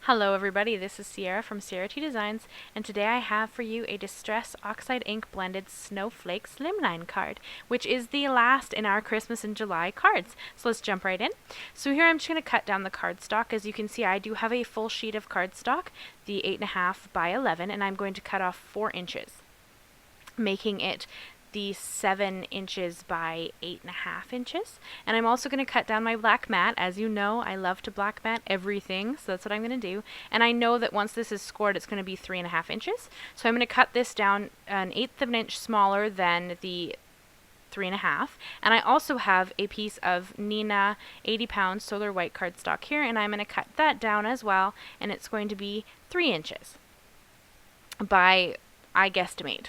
Hello everybody, this is Sierra from Sierra T Designs, and today I have for you a Distress Oxide Ink blended Snowflake Slimline card, which is the last in our Christmas in July cards. So let's jump right in. So here I'm just going to cut down the cardstock. As you can see, I do have a full sheet of cardstock, the 8.5 by 11, and I'm going to cut off 4 inches, making it the 7 inches by 8.5 inches. And I'm also going to cut down my black mat. As you know, I love to black mat everything, so that's what I'm going to do. And I know that once this is scored, it's going to be 3.5 inches. So I'm going to cut this down 1/8 of an inch smaller than the 3.5. And I also have a piece of Neenah 80-pound solar white cardstock here, and I'm going to cut that down as well, and it's going to be 3 inches by, I guesstimate.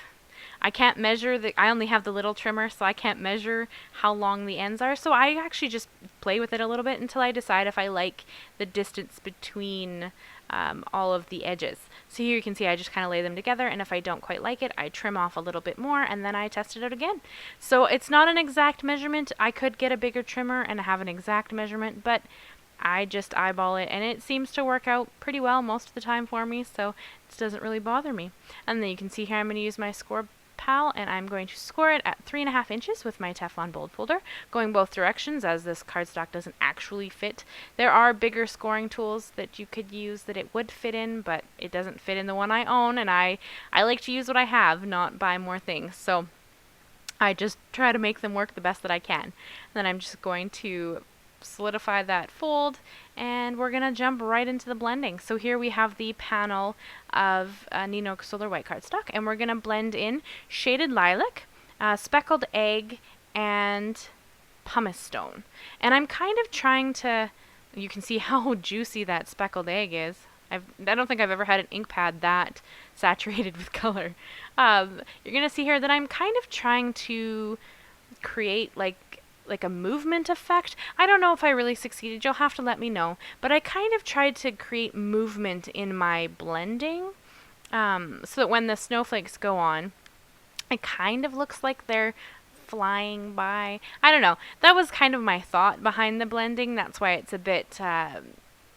I can't measure I only have the little trimmer, so I can't measure how long the ends are. So I actually just play with it a little bit until I decide if I like the distance between all of the edges. So here you can see I just kind of lay them together, and if I don't quite like it, I trim off a little bit more, and then I test it out again. So it's not an exact measurement. I could get a bigger trimmer and have an exact measurement, but I just eyeball it, and it seems to work out pretty well most of the time for me, so it doesn't really bother me. And then you can see here I'm going to use my score pal, and I'm going to score it at 3.5 inches with my Teflon bold folder, going both directions as this cardstock doesn't actually fit. There are bigger scoring tools that you could use that it would fit in, but it doesn't fit in the one I own, and I like to use what I have, not buy more things. So I just try to make them work the best that I can. And then I'm just going to solidify that fold, and we're going to jump right into the blending. So here we have the panel of Neenah Solar White cardstock, and we're going to blend in Shaded Lilac, Speckled Egg, and Pumice Stone. And I'm kind of trying to, you can see how juicy that Speckled Egg is. I don't think I've ever had an ink pad that saturated with color. You're going to see here that I'm kind of trying to create like a movement effect. I don't know if I really succeeded. You'll have to let me know. But I kind of tried to create movement in my blending so that when the snowflakes go on, it kind of looks like they're flying by. I don't know. That was kind of my thought behind the blending. That's why it's a bit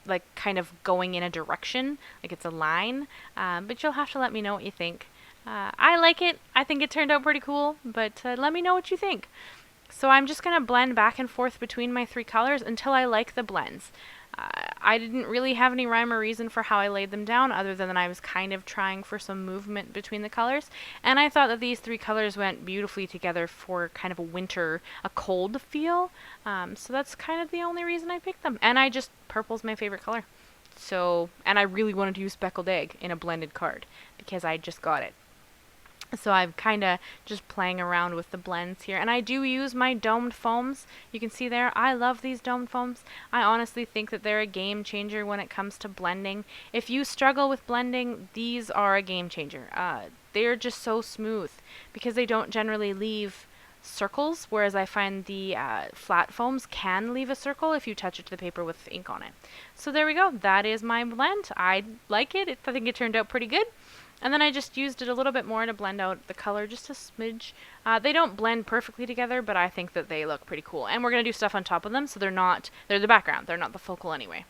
like kind of going in a direction, like it's a line. But you'll have to let me know what you think. I like it. I think it turned out pretty cool, but let me know what you think. So I'm just going to blend back and forth between my 3 colors until I like the blends. I didn't really have any rhyme or reason for how I laid them down, other than I was kind of trying for some movement between the colors. And I thought that these 3 colors went beautifully together for kind of a winter, a cold feel. So that's kind of the only reason I picked them. And purple's my favorite color. So, and I really wanted to use Speckled Egg in a blended card because I just got it. So I'm kind of just playing around with the blends here. And I do use my domed foams. You can see there, I love these domed foams. I honestly think that they're a game changer when it comes to blending. If you struggle with blending, these are a game changer. They're just so smooth because they don't generally leave circles, whereas I find the flat foams can leave a circle if you touch it to the paper with ink on it. So there we go. That is my blend. I like it. I think it turned out pretty good. And then I just used it a little bit more to blend out the color, just a smidge. They don't blend perfectly together, but I think that they look pretty cool. And we're going to do stuff on top of them, so they're the background. They're not the focal anyway.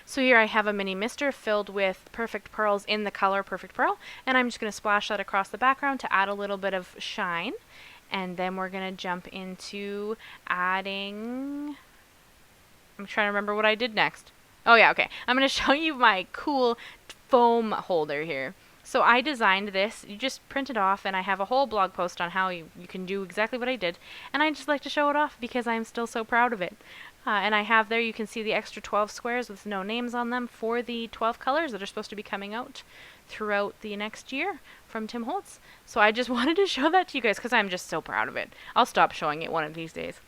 So here I have a mini mister filled with Perfect Pearls in the color Perfect Pearl. And I'm just going to splash that across the background to add a little bit of shine. And then we're going to jump into adding... I'm trying to remember what I did next. Oh yeah, okay. I'm going to show you my cool foam holder here. So I designed this. You just print it off, and I have a whole blog post on how you can do exactly what I did. And I just like to show it off because I'm still so proud of it. And I have there, you can see the extra 12 squares with no names on them for the 12 colors that are supposed to be coming out throughout the next year from Tim Holtz. So I just wanted to show that to you guys because I'm just so proud of it. I'll stop showing it one of these days.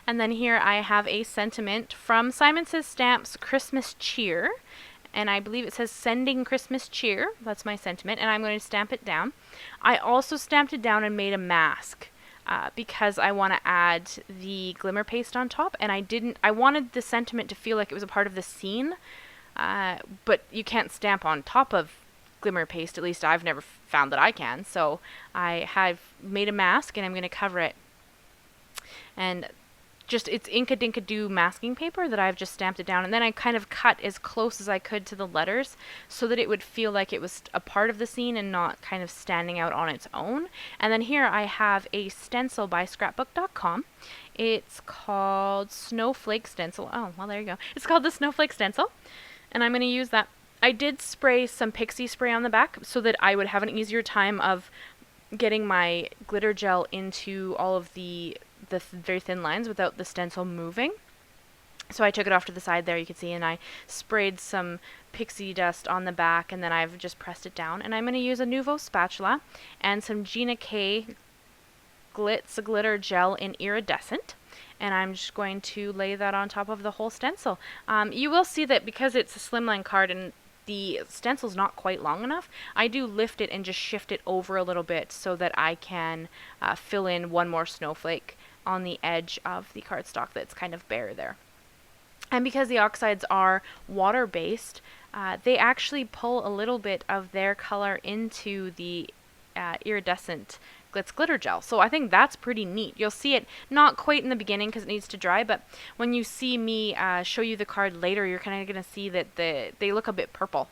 And then here I have a sentiment from Simon Says Stamps Christmas Cheer. And I believe it says Sending Christmas Cheer. That's my sentiment, and I'm going to stamp it down. I also stamped it down and made a mask because I want to add the glimmer paste on top, and I wanted the sentiment to feel like it was a part of the scene, but you can't stamp on top of glimmer paste. At least I've never found that I can. So I have made a mask, and I'm going to cover it. And just, it's Inkadink-a-Doo masking paper that I've just stamped it down, and then I kind of cut as close as I could to the letters so that it would feel like it was a part of the scene and not kind of standing out on its own. And then here I have a stencil by Scrapbook.com. It's called Snowflake Stencil. Oh, well, there you go. It's called the Snowflake Stencil, and I'm going to use that. I did spray some Pixie Spray on the back so that I would have an easier time of getting my glitter gel into all of the very thin lines without the stencil moving. So I took it off to the side there, you can see, and I sprayed some pixie dust on the back, and then I've just pressed it down. And I'm going to use a Nuvo Spatula and some Gina K Glitz glitter gel in Iridescent, and I'm just going to lay that on top of the whole stencil. You will see that because it's a slimline card and the stencil's not quite long enough, I do lift it and just shift it over a little bit so that I can fill in one more snowflake on the edge of the cardstock that's kind of bare there. And because the oxides are water-based, they actually pull a little bit of their color into the iridescent Glitz glitter gel. So I think that's pretty neat. You'll see it not quite in the beginning because it needs to dry, but when you see me show you the card later, you're kind of going to see that they look a bit purple.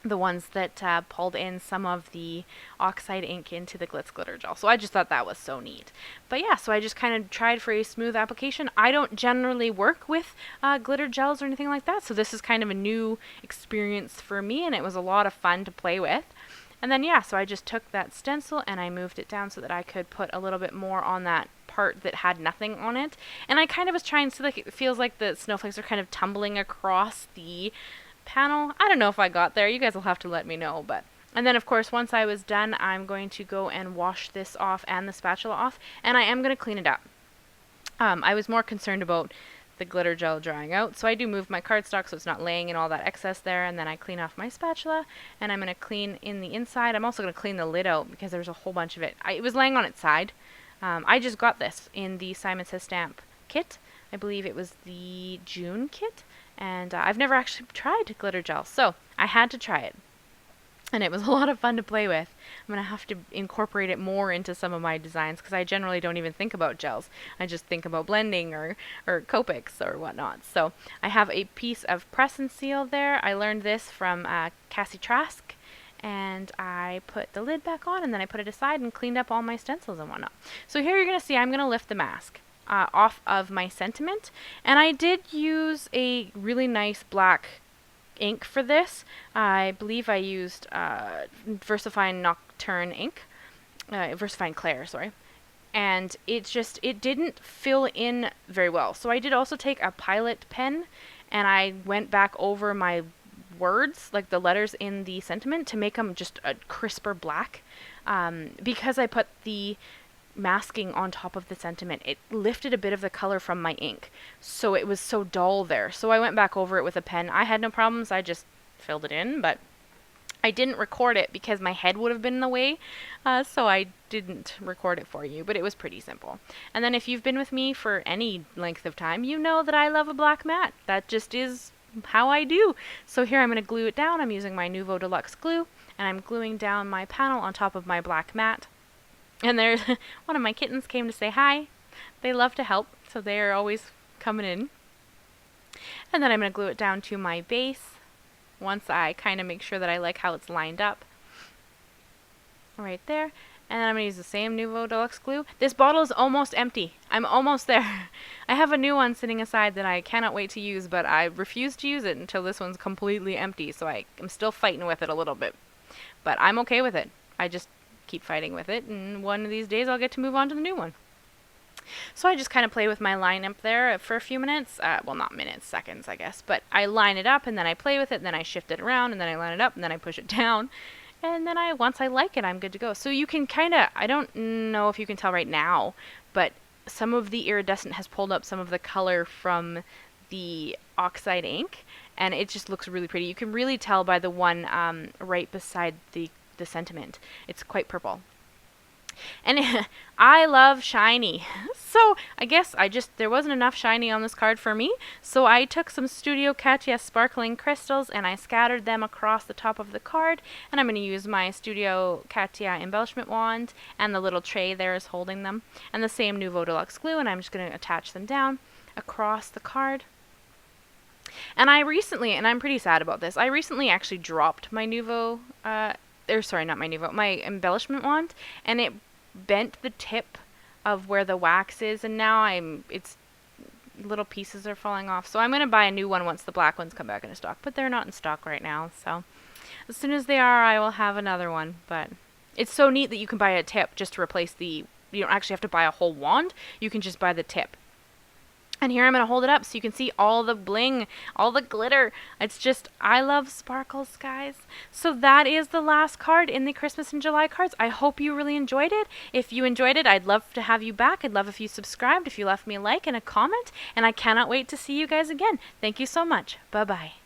The ones that pulled in some of the oxide ink into the Glitz glitter gel. So I just thought that was so neat. But yeah, so I just kind of tried for a smooth application. I don't generally work with glitter gels or anything like that, so this is kind of a new experience for me, and it was a lot of fun to play with. And then yeah, so I just took that stencil and I moved it down so that I could put a little bit more on that part that had nothing on it. And I kind of was trying to, like, it feels like the snowflakes are kind of tumbling across the panel. I don't know if I got there. You guys will have to let me know. But and then of course once I was done, I'm going to go and wash this off and the spatula off, and I am going to clean it up. I was more concerned about the glitter gel drying out, so I do move my cardstock so it's not laying in all that excess there, and then I clean off my spatula, and I'm going to clean in the inside. I'm also going to clean the lid out because there's a whole bunch of it. It was laying on its side. I just got this in the Simon Says Stamp kit. I believe it was the June kit. And I've never actually tried glitter gel, so I had to try it. And it was a lot of fun to play with. I'm going to have to incorporate it more into some of my designs because I generally don't even think about gels. I just think about blending or Copics or whatnot. So I have a piece of press and seal there. I learned this from Cassie Trask. And I put the lid back on, and then I put it aside and cleaned up all my stencils and whatnot. So here you're going to see I'm going to lift the mask off of my sentiment, and I did use a really nice black ink for this. I believe I used Versafine Nocture ink, Versafine Clair, sorry, and it didn't fill in very well. So I did also take a Pilot pen, and I went back over my words, like the letters in the sentiment, to make them just a crisper black, because I put the masking on top of the sentiment. It lifted a bit of the color from my ink, so it was so dull there. So I went back over it with a pen. I had no problems. I just filled it in, but I didn't record it because my head would have been in the way, so I didn't record it for you, but it was pretty simple. And then if you've been with me for any length of time, you know that I love a black mat. That just is how I do. So here I'm going to glue it down. I'm using my Nuvo Deluxe glue, and I'm gluing down my panel on top of my black mat. And there's one of my kittens came to say hi. They love to help, so they are always coming in. And then I'm going to glue it down to my base once I kind of make sure that I like how it's lined up. Right there. And then I'm going to use the same Nuvo Deluxe glue. This bottle is almost empty. I'm almost there. I have a new one sitting aside that I cannot wait to use, but I refuse to use it until this one's completely empty, so I'm still fighting with it a little bit. But I'm okay with it. I just keep fighting with it, and one of these days I'll get to move on to the new one. So I just kind of play with my line up there for a few minutes. Well, not minutes, seconds, I guess. But I line it up, and then I play with it, and then I shift it around, and then I line it up, and then I push it down. And then once I like it, I'm good to go. So you can kind of, I don't know if you can tell right now, but some of the iridescent has pulled up some of the color from the oxide ink, and it just looks really pretty. You can really tell by the one right beside the sentiment. It's quite purple. And I love shiny. So I guess there wasn't enough shiny on this card for me. So I took some Studio Katia sparkling crystals and I scattered them across the top of the card. And I'm going to use my Studio Katia embellishment wand, and the little tray there is holding them. And the same Nuvo Deluxe glue, and I'm just going to attach them down across the card. And I recently, and I'm pretty sad about this, I recently actually dropped my Nuvo, sorry, not my Nuvo, my embellishment wand, and it bent the tip of where the wax is, and now it's little pieces are falling off. So I'm going to buy a new one once the black ones come back into stock, but they're not in stock right now. So as soon as they are, I will have another one. But it's so neat that you can buy a tip just to replace you don't actually have to buy a whole wand. You can just buy the tip. And here I'm going to hold it up so you can see all the bling, all the glitter. It's just, I love sparkles, guys. So that is the last card in the Christmas and July cards. I hope you really enjoyed it. If you enjoyed it, I'd love to have you back. I'd love if you subscribed, if you left me a like and a comment. And I cannot wait to see you guys again. Thank you so much. Bye-bye.